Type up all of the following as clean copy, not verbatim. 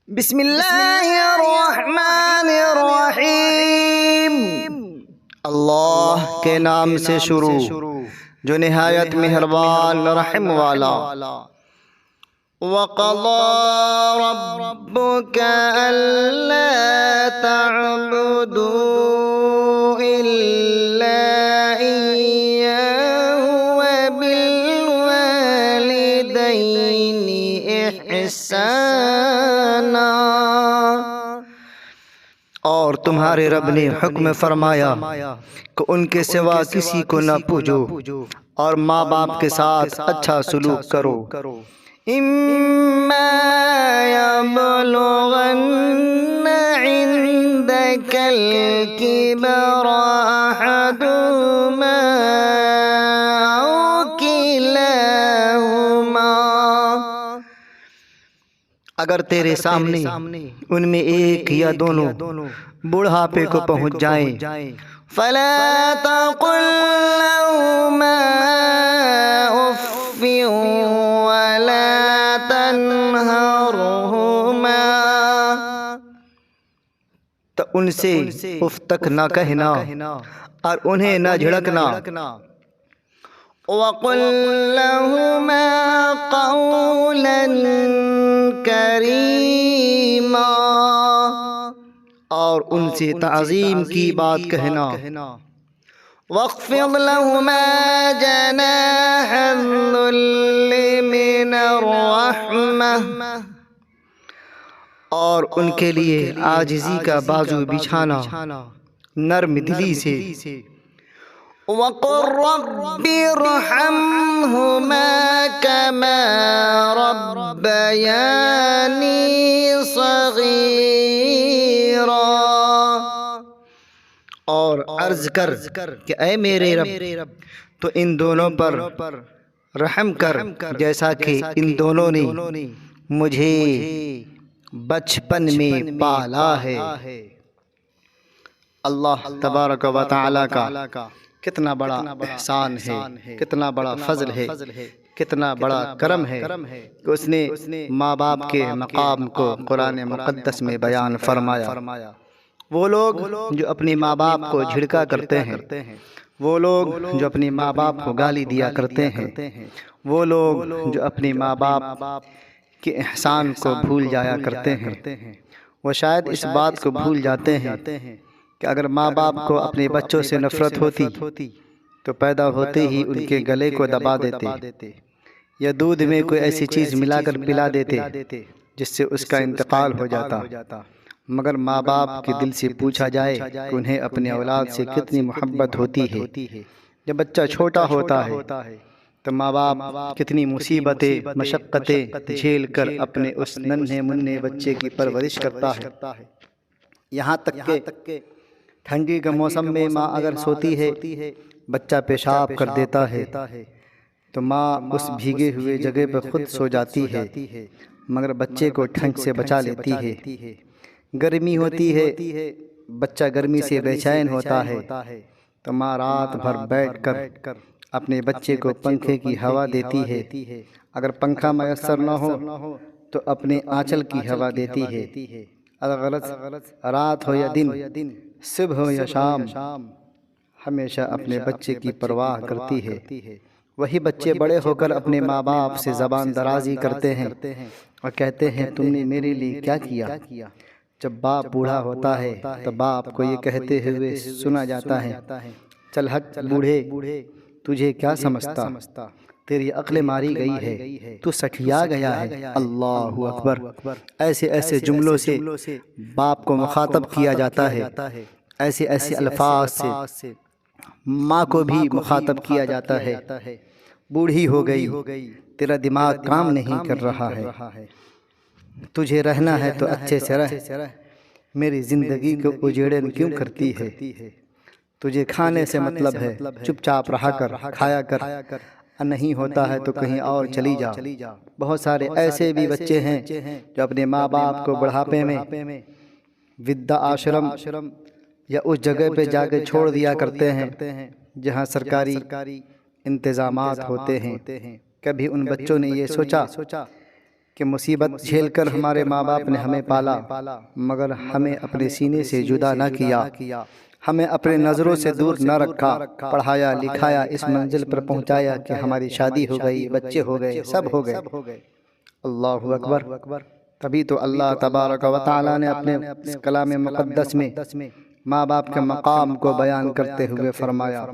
بسم اللہ الرحمن الرحیم، اللہ کے نام سے شروع جو نہایت مہربان رحم والا۔ وَقَضَىٰ رَبُّكَ أَلَّا تَعْبُدُوا إِلَّا إِيَّاهُ وَبِالْوَالِدَيْنِ إِحْسَانًا، اور تمہارے رب نے حکم فرمایا کہ ان کے سوا کسی کو نہ پوجو اور ماں باپ کے ساتھ اچھا سلوک کرو۔ إِمَّا يَبْلُغَنَّ عِندَكَ الْكِبَرَ أَحَدُهُمَا أَوْ كِلَاهُمَا، اگر تیرے سامنے ان میں ایک یا دونوں بڑھاپے کو پہنچ جائیں، فَلَا تَقُل لَّهُمَا أُفٍّ وَلَا تَنْهَرْهُمَا، تو ان سے اف تک نہ کہنا اور انہیں نہ جھڑکنا۔ وَقُل لَّهُمَا قَوْلًا کریما، اور ان سے تعظیم کی بات کہنا۔ وَاخْفِضْ لَهُمَا جَنَاحَ الذُّلِّ مِنَ الرَّحْمَةِ، اور ان کے لیے عاجزی کا بازو بچھانا نرم دلی سے۔ وَقُل رَّبِّ ارْحَمْهُمَا كَمَا رَبَّيَانِي صَغِيرًا، اور عرض کر کہ اے میرے رب تو ان دونوں پر رحم کر جیسا کہ ان دونوں نے مجھے بچپن میں پالا ہے۔ اللہ تبارک و تعالی کا کتنا بڑا احسان ہے، کتنا بڑا فضل ہے، کتنا بڑا کرم ہے کہ اس نے ماں باپ کے مقام کو قرآن مقدس میں بیان فرمایا۔ وہ لوگ جو اپنی ماں باپ کو جھڑکا کرتے ہیں، وہ لوگ جو اپنی ماں باپ کو گالی دیا کرتے ہیں، وہ لوگ جو اپنی ماں باپ کے احسان کو بھول جایا کرتے ہیں، وہ شاید اس بات کو بھول جاتے ہیں کہ اگر ماں باپ کو اپنے بچوں سے نفرت ہوتی تو پیدا ہوتے ہی ان کے گلے کو دبا دیتے یا دودھ میں کوئی ایسی چیز ملا کر پلا دیتے جس سے اس کا انتقال ہو جاتا۔ مگر ماں باپ کے دل سے پوچھا جائے کہ انہیں اپنے اولاد سے کتنی محبت ہوتی ہے۔ جب بچہ چھوٹا ہوتا ہے تو ماں باپ کتنی مصیبتیں مشقتیں جھیل کر اپنے اس ننھے منھے بچے کی پرورش کرتا ہے، یہاں تک کہ ٹھنڈی کے موسم میں ماں اگر سوتی ہے، بچہ پیشاب کر دیتا ہے تو ماں اس بھیگے ہوئے جگہ پر خود سو جاتی ہے، مگر بچے کو ٹھنڈ سے بچا لیتی ہے۔ گرمی ہوتی ہے، بچہ گرمی سے بے چین ہوتا ہے تو ماں رات بھر بیٹھ کر اپنے بچے کو پنکھے کی ہوا دیتی ہے، اگر پنکھا میسر نہ ہو تو اپنے آنچل کی ہوا دیتی ہے۔ اگر رات ہو یا دن، صبح ہو یا شام، ہمیشہ اپنے بچے کی پرواہ کرتی ہے۔ وہی بچے بڑے ہو کر اپنے ماں باپ سے زبان درازی کرتے ہیں اور کہتے ہیں تم نے میرے لیے کیا کیا۔ جب باپ بوڑھا ہوتا ہے تو باپ کو یہ کہتے ہوئے سنا جاتا ہے چل ہٹ بوڑھے، تجھے کیا سمجھتا، تیری عقل ماری گئی ہے، تو سٹھیا گیا ہے۔ اللہ اکبر، ایسے ایسے جملوں سے باپ کو مخاطب کیا جاتا ہے، ایسے ایسے الفاظ سے ماں کو بھی مخاطب کیا جاتا ہے۔ بوڑھی ہو گئی، تیرا دماغ کام نہیں کر رہا ہے، تجھے رہنا ہے تو اچھے سے رہ، میری زندگی کو اجیڑن کیوں کرتی ہے، تجھے کھانے سے مطلب ہے، چپ چاپ رہا کر، کھایا کر، نہیں ہوتا ہے تو کہیں اور چلی جا۔ بہت سارے ایسے بھی بچے ہیں جو اپنے ماں باپ کو بڑھاپے میں ودھا آشرم یا اس جگہ پہ جا کے چھوڑ دیا کرتے ہیں جہاں سرکاری انتظامات ہوتے ہیں۔ کبھی ان بچوں نے یہ سوچا کہ مصیبت جھیل کر ہمارے ماں باپ نے ہمیں پالا، مگر ہمیں اپنے سینے سے جدا نہ کیا، ہمیں اپنے نظروں سے دور نہ رکھا، پڑھایا لکھایا، اس منزل پر پہنچایا کہ ہماری شادی ہو گئی، بچے ہو گئے، سب ہو گئے۔ اللہ اکبر۔ تبھی تو اللہ تبارک و تعالیٰ نے اپنے کلام مقدس میں ماں باپ کے مقام کو بیان کرتے ہوئے فرمایا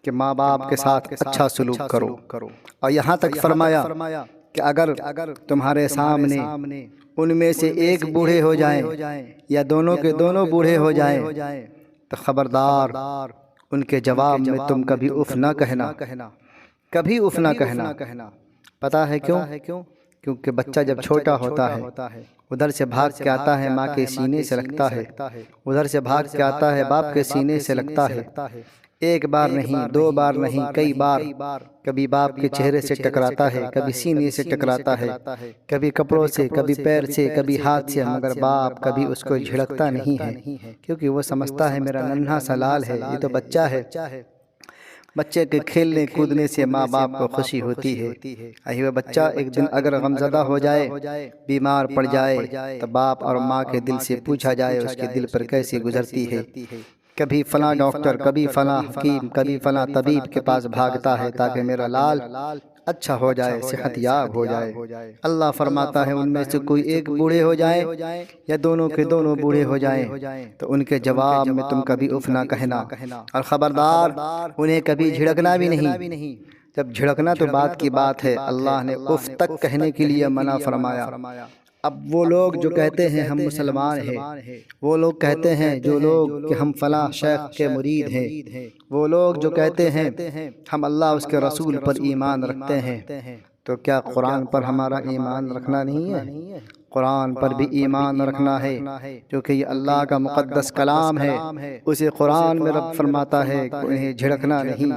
کہ ماں باپ کے ساتھ اچھا سلوک کرو، اور یہاں تک فرمایا کہ اگر تمہارے سامنے ان میں سے ایک بوڑھے ہو جائیں یا دونوں کے دونوں بوڑھے ہو جائیں تو خبردار ان کے جواب میں تم کبھی اف نہ کہنا، کبھی اف نہ کہنا۔ پتہ ہے کیوں؟ کیونکہ بچہ جب چھوٹا ہوتا ہے ادھر سے بھاگ کے آتا ہے ماں کے سینے سے لگتا ہے، ادھر سے بھاگ کے آتا ہے باپ کے سینے سے لگتا ہے، ایک بار نہیں، دو بار نہیں، کئی بار، کبھی باپ کے چہرے سے ٹکراتا ہے، کبھی سینے سے ٹکراتا ہے، کبھی کپڑوں سے، کبھی پیر سے، کبھی ہاتھ سے، مگر باپ کبھی اس کو جھڑکتا نہیں ہے، کیونکہ وہ سمجھتا ہے میرا ننھا سا لال ہے، یہ تو بچہ ہے۔ بچے کے کھیلنے کودنے سے ماں باپ کو خوشی ہوتی ہے۔ وہ بچہ ایک دن اگر غمزدہ ہو جائے، بیمار پڑ جائے، تو باپ اور ماں کے دل سے پوچھا جائے اس کے دل پر کیسی گزرتی ہے۔ کبھی فلاں ڈاکٹر، کبھی فلاں حکیم، کبھی فلاں طبیب کے پاس بھاگتا ہے تاکہ میرا لال اچھا ہو جائے، صحت یاب ہو جائے۔ اللہ فرماتا ہے ان میں سے کوئی ایک بوڑھے ہو جائے یا دونوں کے دونوں بوڑھے ہو جائیں تو ان کے جواب میں تم کبھی اف نہ کہنا، اور خبردار انہیں کبھی جھڑکنا بھی نہیں۔ جب جھڑکنا تو بات کی بات ہے، اللہ نے اف تک کہنے کے لیے منع فرمایا۔ اب وہ لوگ جو کہتے ہیں ہم مسلمان ہیں، وہ لوگ کہتے ہیں جو لوگ کہ ہم فلاں شیخ کے مرید ہیں، وہ لوگ جو کہتے ہیں ہم اللہ اس کے رسول پر ایمان رکھتے ہیں، تو کیا قرآن پر ہمارا ایمان رکھنا نہیں ہے؟ قرآن پر بھی ایمان رکھنا ہے، کیونکہ یہ اللہ کا مقدس کلام ہے۔ اسے قرآن میں رب فرماتا ہے کہ انہیں جھڑکنا نہیں،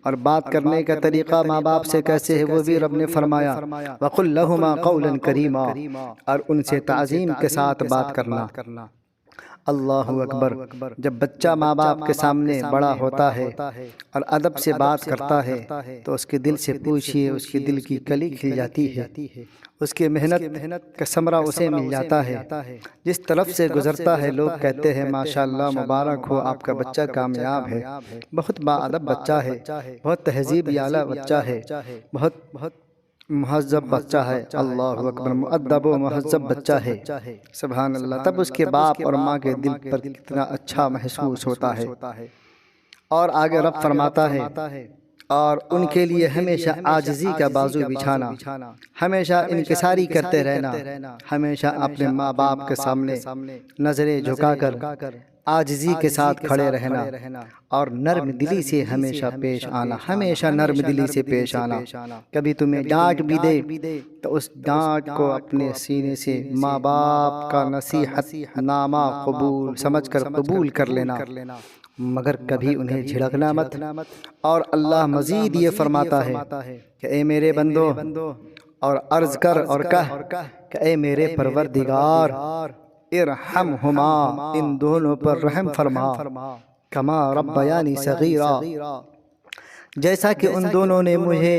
اور بات کرنے کا طریقہ ماں باپ سے کیسے ہے وہ بھی رب نے فرمایا، وَقُلْ لَهُمَا قَوْلًا كَرِيمًا، اور ان سے تعظیم کے ساتھ بات کرنا۔ اللہ اکبر۔ جب بچہ ماں باپ کے سامنے بڑا ہوتا ہے اور ادب سے بات کرتا ہے تو اس کے دل سے پوچھئے، اس کے دل کی کلی کھل جاتی ہے، اس کی محنت کا ثمرہ اسے مل جاتا ہے۔ جس طرف سے گزرتا ہے لوگ کہتے ہیں ماشاءاللہ مبارک ہو آپ کا بچہ کامیاب ہے، بہت باادب بچہ ہے، بہت تہذیب والا بچہ ہے، بہت مہذب بچہ ہے۔ اللہ اکبر، مؤدب و مہذب بچہ ہے، سبحان اللہ۔ تب اس کے باپ اور ماں کے دل پر کتنا اچھا محسوس ہوتا ہے۔ اور آگے رب فرماتا ہے اور ان کے لیے ہمیشہ عاجزی کا بازو بچھانا، ہمیشہ انکساری کرتے رہنا، ہمیشہ اپنے ماں باپ کے سامنے نظریں جھکا کر عاجزی کے ساتھ کھڑے رہنا، اور نرم دلی سے ہمیشہ پیش آنا، ہمیشہ نرم دلی سے پیش آنا۔ کبھی تمہیں ڈانٹ بھی دے تو اس ڈانٹ کو اپنے سینے سے ماں باپ کا نصیحت نامہ قبول سمجھ کر قبول کر لینا، مگر کبھی انہیں جھڑکنا مت۔ اور اللہ مزید یہ فرماتا ہے کہ اے میرے بندو، اور عرض کر اور کہہ کہ اے میرے پروردگار، ارحمہما، ان دونوں پر رحم فرما، کما ربیانی صغیرا، جیسا کہ ان دونوں نے مجھے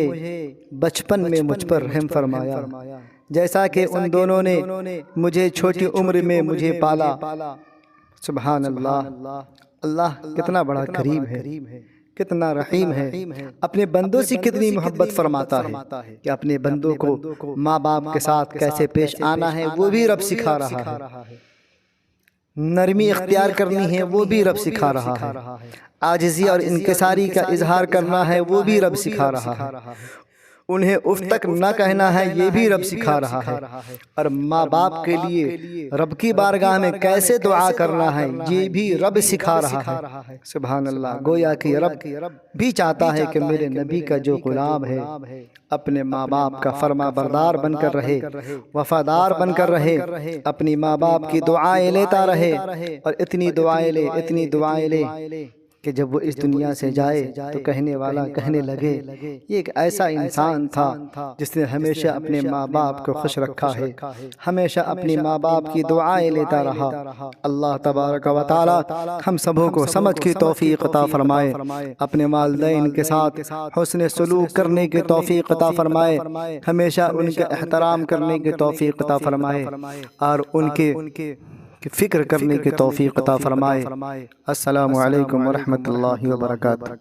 بچپن میں مجھ پر رحم فرمایا، جیسا کہ ان دونوں نے مجھے چھوٹی عمر میں مجھے پالا۔ سبحان اللہ۔ اللہ کتنا بڑا کریم ہے، کتنا رحیم ہے، اپنے بندوں سے کتنی محبت فرماتا ہے کہ اپنے بندوں کو ماں باپ کے ساتھ کیسے پیش آنا ہے وہ بھی رب سکھا رہا ہے، نرمی اختیار کرنی ہے وہ بھی رب سکھا رہا ہے، عاجزی اور انکساری کا اظہار کرنا ہے وہ بھی رب سکھا رہا ہے، انہیں اف تک نہ کہنا ہے یہ بھی رب سکھا رہا ہے، اور ماں باپ کے لیے رب کی بارگاہ میں کیسے دعا کرنا ہے یہ بھی رب سکھا رہا ہے۔ سبحان اللہ۔ گویا کہ رب بھی چاہتا ہے کہ میرے نبی کا جو غلام ہے اپنے ماں باپ کا فرما بردار بن کر رہے، وفادار بن کر رہے، اپنی ماں باپ کی دعائیں لیتا رہے، اور اتنی دعائیں لے کہ جب وہ اس دنیا سے جائے تو کہنے والا کہنے لگے یہ ایک ایسا انسان تھا جس نے ہمیشہ اپنے ماں باپ کو خوش رکھا ہے، ہمیشہ اپنے ماں باپ کی دعائیں لیتا رہا۔ اللہ تبارک و تعالی ہم سبوں کو سمجھ کی توفیق عطا فرمائے، اپنے والدین کے ساتھ حسن سلوک کرنے کی توفیق عطا فرمائے، ہمیشہ ان کے احترام کرنے کی توفیق عطا فرمائے اور ان کے فکر کرنے کی توفیق عطا فرمائے۔ السلام علیکم ورحمۃ اللہ وبرکاتہ۔